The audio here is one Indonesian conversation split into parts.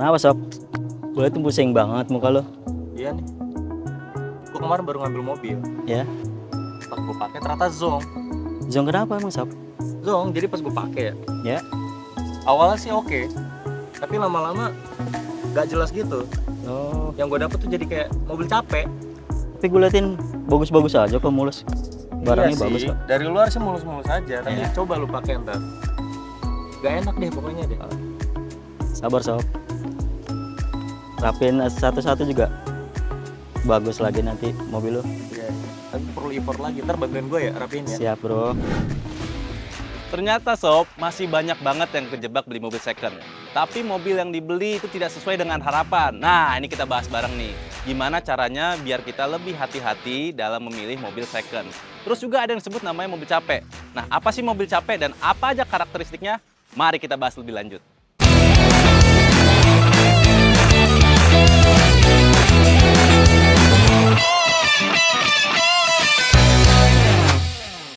Kenapa sob? Gue tuh pusing banget muka lo. Iya nih, gue kemarin baru ngambil mobil. Ya, Pas gue pakai ternyata zonk. Zong kenapa emang sob? Zonk, jadi pas gue pakai ya, Ya, awalnya sih oke, tapi lama-lama gak jelas gitu. oh, Yang gue dapet tuh jadi kayak mobil capek. tapi gue liatin bagus-bagus aja kok, mulus. Barangnya Iya bagus sih, kok. dari luar sih mulus-mulus aja, tapi Iya. coba lu pakai ntar. Gak enak deh pokoknya deh. Sabar sob. Rapin satu-satu juga. Bagus lagi nanti mobil lo. Iya, tapi perlu import lagi, ntar bantuin gue ya rapiin ya. Siap bro. Ternyata sob, masih banyak banget yang kejebak beli mobil second. Tapi mobil yang dibeli itu tidak sesuai dengan harapan. Nah, ini kita bahas bareng nih. Gimana caranya biar kita lebih hati-hati dalam memilih mobil second. Terus juga ada yang disebut namanya mobil capek. Nah, apa sih mobil capek dan apa aja karakteristiknya? Mari kita bahas lebih lanjut.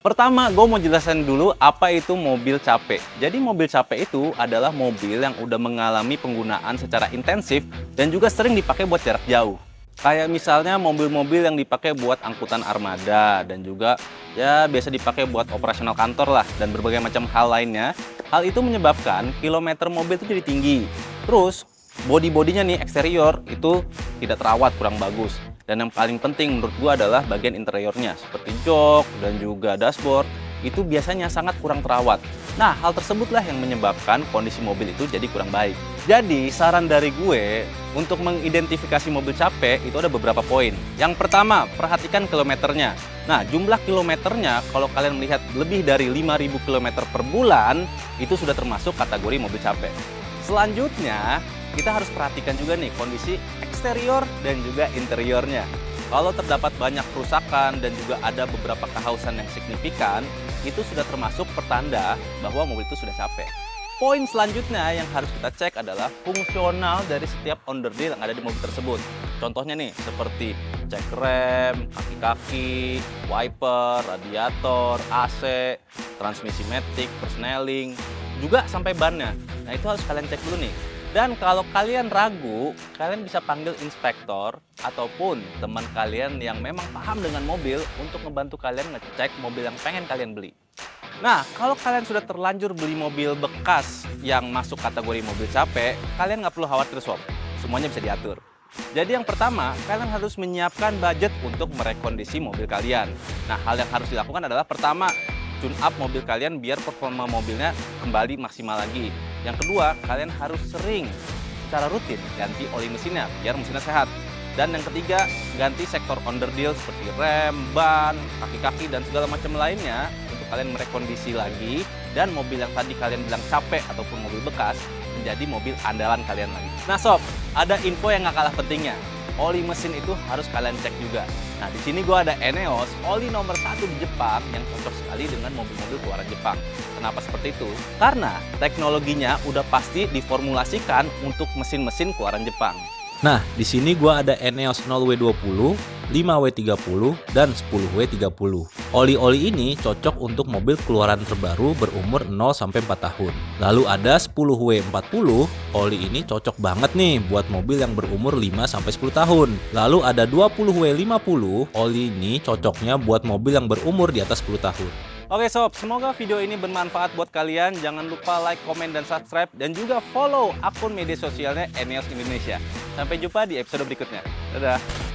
Pertama, gue mau jelasin dulu apa itu mobil capek. Jadi mobil capek itu adalah mobil yang udah mengalami penggunaan secara intensif dan juga sering dipakai buat jarak jauh. Kayak misalnya mobil-mobil yang dipakai buat angkutan armada dan juga ya biasa dipakai buat operasional kantor lah dan berbagai macam hal lainnya. Hal itu menyebabkan kilometer mobil itu jadi tinggi. Terus body-bodinya nih eksterior itu tidak terawat, kurang bagus. Dan yang paling penting menurut gua adalah bagian interiornya seperti jok dan juga dashboard itu biasanya sangat kurang terawat. Nah, hal tersebutlah yang menyebabkan kondisi mobil itu jadi kurang baik. Jadi, saran dari gue untuk mengidentifikasi mobil capek itu ada beberapa poin. Yang pertama, perhatikan kilometernya. Nah, jumlah kilometernya kalau kalian melihat lebih dari 5.000 km per bulan itu sudah termasuk kategori mobil capek. Selanjutnya, kita harus perhatikan juga nih kondisi eksterior dan juga interiornya. Kalau terdapat banyak kerusakan dan juga ada beberapa kehausan yang signifikan, itu sudah termasuk pertanda bahwa mobil itu sudah capek. Poin selanjutnya yang harus kita cek adalah fungsional dari setiap underdeal yang ada di mobil tersebut. Contohnya nih, seperti cek rem, kaki-kaki, wiper, radiator, AC, transmisi matic, persneling, juga sampai bannya. Nah, itu harus kalian cek dulu nih. Dan kalau kalian ragu, kalian bisa panggil inspektor ataupun teman kalian yang memang paham dengan mobil untuk membantu kalian ngecek mobil yang pengen kalian beli. Nah, kalau kalian sudah terlanjur beli mobil bekas yang masuk kategori mobil capek, kalian nggak perlu khawatir sob, semuanya bisa diatur. Jadi yang pertama, kalian harus menyiapkan budget untuk merekondisi mobil kalian. Nah, hal yang harus dilakukan adalah pertama, tune up mobil kalian biar performa mobilnya kembali maksimal lagi. Yang kedua, kalian harus sering secara rutin ganti oli mesinnya biar mesinnya sehat. Dan yang ketiga, ganti sektor underdeal seperti rem, ban, kaki-kaki, dan segala macam lainnya untuk kalian merekondisi lagi dan mobil yang tadi kalian bilang capek ataupun mobil bekas menjadi mobil andalan kalian lagi. Nah sob, ada info yang gak kalah pentingnya. Oli mesin itu harus kalian cek juga. Nah, di sini gue ada Eneos, oli nomor 1 di Jepang yang cocok sekali dengan mobil-mobil keluaran Jepang. Kenapa seperti itu? Karena teknologinya udah pasti diformulasikan untuk mesin-mesin keluaran Jepang. Nah, di sini gua ada Eneos 0W20, 5W30, dan 10W30. Oli-oli ini cocok untuk mobil keluaran terbaru berumur 0-4 tahun. Lalu ada 10W40, oli ini cocok banget nih buat mobil yang berumur 5-10 tahun. Lalu ada 20W50, oli ini cocoknya buat mobil yang berumur di atas 10 tahun. Oke sob, semoga video ini bermanfaat buat kalian. Jangan lupa like, komen, dan subscribe. Dan juga follow akun media sosialnya Eneos Indonesia. Sampai jumpa di episode berikutnya. Dadah!